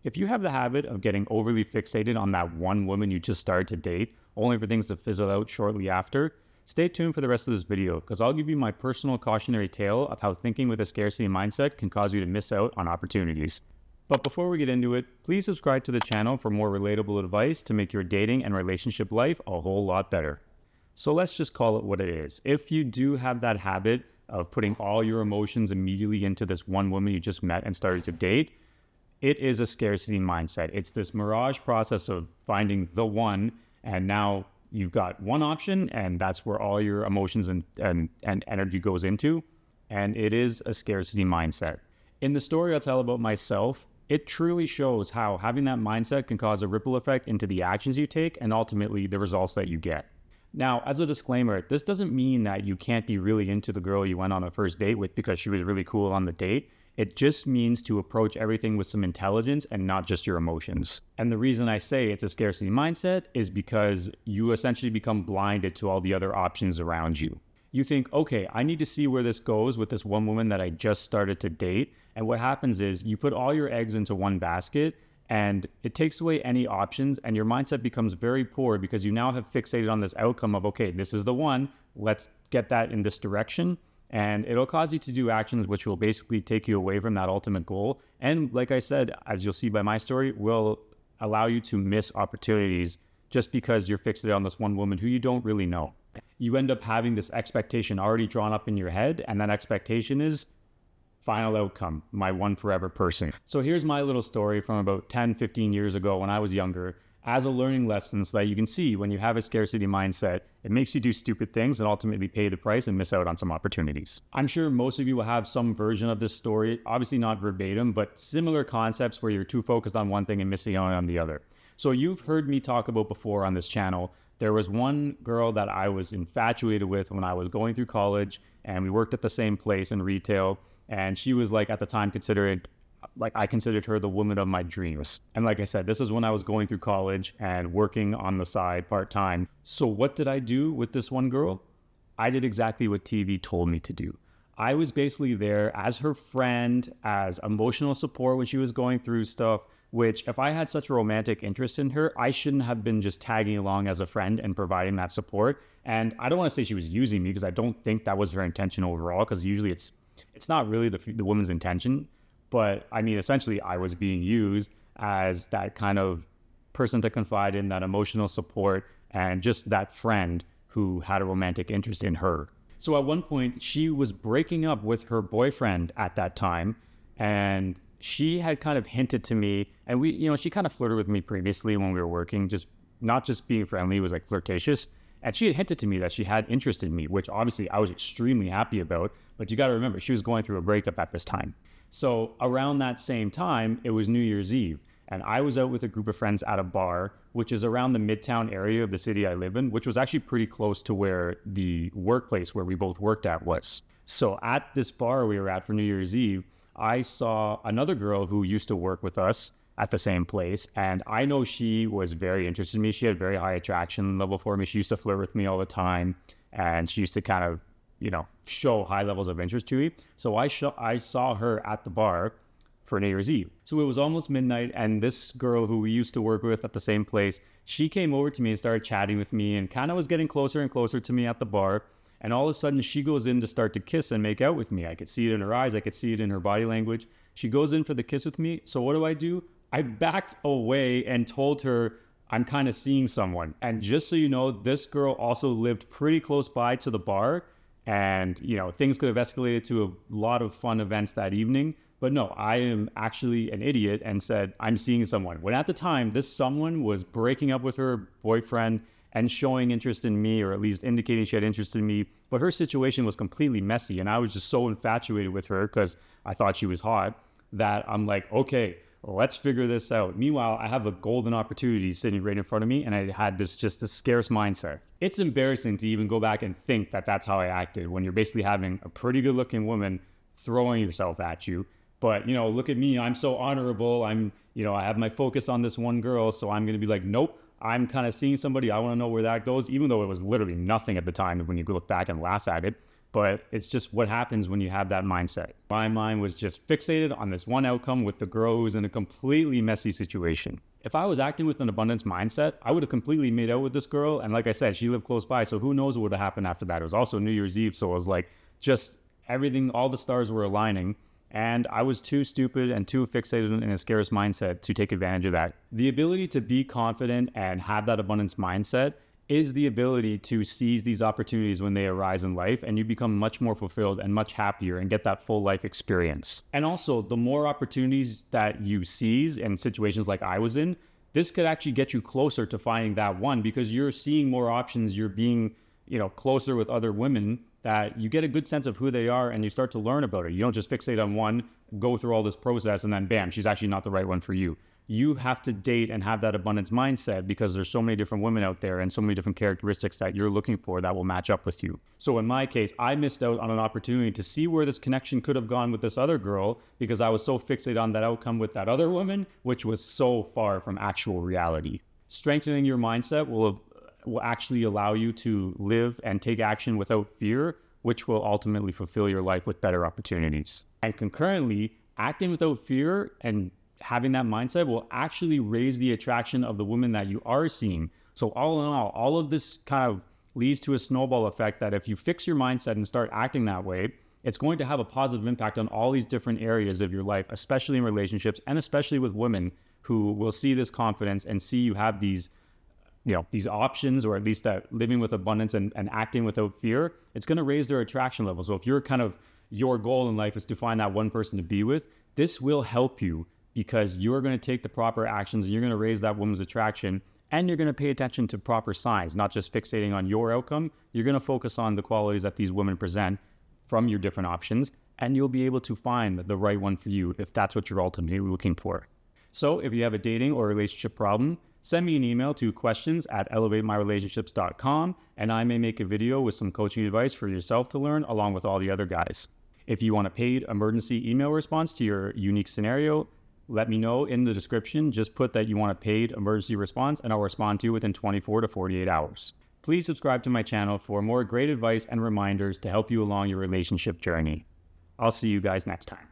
If you have the habit of getting overly fixated on that one woman you just started to date, only for things to fizzle out shortly after, stay tuned for the rest of this video because I'll give you my personal cautionary tale of how thinking with a scarcity mindset can cause you to miss out on opportunities. But before we get into it, please subscribe to the channel for more relatable advice to make your dating and relationship life a whole lot better. So let's just call it what it is. If you do have that habit of putting all your emotions immediately into this one woman you just met and started to date, it is a scarcity mindset. It's this mirage process of finding the one, and now you've got one option, and that's where all your emotions and energy goes into, and it is a scarcity mindset. In the story I'll tell about myself, it truly shows how having that mindset can cause a ripple effect into the actions you take and ultimately the results that you get. Now, as a disclaimer, this doesn't mean that you can't be really into the girl you went on a first date with because she was really cool on the date. It just means to approach everything with some intelligence and not just your emotions. And the reason I say it's a scarcity mindset is because you essentially become blinded to all the other options around you. You think, okay, I need to see where this goes with this one woman that I just started to date. And what happens is you put all your eggs into one basket, and it takes away any options, and your mindset becomes very poor because you now have fixated on this outcome of, okay, this is the one, let's get that in this direction. And it'll cause you to do actions which will basically take you away from that ultimate goal. And like I said, as you'll see by my story, will allow you to miss opportunities just because you're fixated on this one woman who you don't really know. You end up having this expectation already drawn up in your head, and that expectation is final outcome, my one forever person. So here's my little story from about 10, 15 years ago when I was younger, as a learning lesson so that you can see when you have a scarcity mindset, it makes you do stupid things and ultimately pay the price and miss out on some opportunities. I'm sure most of you will have some version of this story, obviously not verbatim, but similar concepts where you're too focused on one thing and missing out on the other. So you've heard me talk about before on this channel, there was one girl that I was infatuated with when I was going through college, and we worked at the same place in retail. And she was like, at the time, I considered her the woman of my dreams. And like I said, this is when I was going through college and working on the side part-time. So what did I do with this one girl? I did exactly what TV told me to do. I was basically there as her friend, as emotional support when she was going through stuff, which if I had such a romantic interest in her, I shouldn't have been just tagging along as a friend and providing that support. And I don't want to say she was using me because I don't think that was her intention overall, because usually it's not really the woman's intention, but I mean, essentially I was being used as that kind of person to confide in, that emotional support, and just that friend who had a romantic interest in her. So at one point she was breaking up with her boyfriend at that time, and she had kind of hinted to me, and she kind of flirted with me previously when we were working, just not just being friendly, it was like flirtatious. And she had hinted to me that she had interest in me, which obviously I was extremely happy about. But you got to remember, she was going through a breakup at this time. So around that same time, it was New Year's Eve. And I was out with a group of friends at a bar, which is around the Midtown area of the city I live in, which was actually pretty close to where the workplace where we both worked at was. So at this bar we were at for New Year's Eve, I saw another girl who used to work with us at the same place. And I know she was very interested in me. She had very high attraction level for me. She used to flirt with me all the time. And she used to kind of, show high levels of interest to me. So I saw her at the bar for New Year's Eve. So it was almost midnight. And this girl who we used to work with at the same place, she came over to me and started chatting with me and kind of was getting closer and closer to me at the bar. And all of a sudden she goes in to start to kiss and make out with me. I could see it in her eyes. I could see it in her body language. She goes in for the kiss with me. So what do? I backed away and told her I'm kind of seeing someone. And just so you know, this girl also lived pretty close by to the bar. And, things could have escalated to a lot of fun events that evening. But no, I am actually an idiot and said, I'm seeing someone. When at the time, this someone was breaking up with her boyfriend and showing interest in me, or at least indicating she had interest in me. But her situation was completely messy. And I was just so infatuated with her because I thought she was hot that I'm like, okay, let's figure this out. Meanwhile, I have a golden opportunity sitting right in front of me, and I had this scarce mindset. It's embarrassing to even go back and think that that's how I acted when you're basically having a pretty good looking woman throwing yourself at you. But, look at me, I'm so honorable. I have my focus on this one girl. So I'm going to be like, nope, I'm kind of seeing somebody. I want to know where that goes, even though it was literally nothing at the time when you look back and laugh at it. but it's just what happens when you have that mindset. My mind was just fixated on this one outcome with the girl who was in a completely messy situation. If I was acting with an abundance mindset, I would have completely made out with this girl. And like I said, she lived close by, so who knows what would have happened after that. It was also New Year's Eve, so it was like just everything, all the stars were aligning. And I was too stupid and too fixated in a scarce mindset to take advantage of that. The ability to be confident and have that abundance mindset is the ability to seize these opportunities when they arise in life, and you become much more fulfilled and much happier and get that full life experience. And also, the more opportunities that you seize in situations like I was in, this could actually get you closer to finding that one, because you're seeing more options, you're being, closer with other women, that you get a good sense of who they are and you start to learn about it. You don't just fixate on one, go through all this process, and then bam, she's actually not the right one for you. You have to date and have that abundance mindset, because there's so many different women out there and so many different characteristics that you're looking for that will match up with you. So in my case, I missed out on an opportunity to see where this connection could have gone with this other girl, because I was so fixated on that outcome with that other woman, which was so far from actual reality. Strengthening your mindset will actually allow you to live and take action without fear, which will ultimately fulfill your life with better opportunities. And concurrently, acting without fear and having that mindset will actually raise the attraction of the women that you are seeing. So all in all of this kind of leads to a snowball effect, that if you fix your mindset and start acting that way, it's going to have a positive impact on all these different areas of your life, especially in relationships and especially with women who will see this confidence and see you have these options, or at least that living with abundance and acting without fear. It's going to raise their attraction level. So if your goal in life is to find that one person to be with, this will help you, because you're going to take the proper actions and you're going to raise that woman's attraction, and you're going to pay attention to proper signs, not just fixating on your outcome. You're going to focus on the qualities that these women present from your different options, and you'll be able to find the right one for you if that's what you're ultimately looking for. So if you have a dating or relationship problem, send me an email to questions@elevatemyrelationships.com, and I may make a video with some coaching advice for yourself to learn along with all the other guys. If you want a paid emergency email response to your unique scenario, let me know in the description. Just put that you want a paid emergency response, and I'll respond to you within 24 to 48 hours. Please subscribe to my channel for more great advice and reminders to help you along your relationship journey. I'll see you guys next time.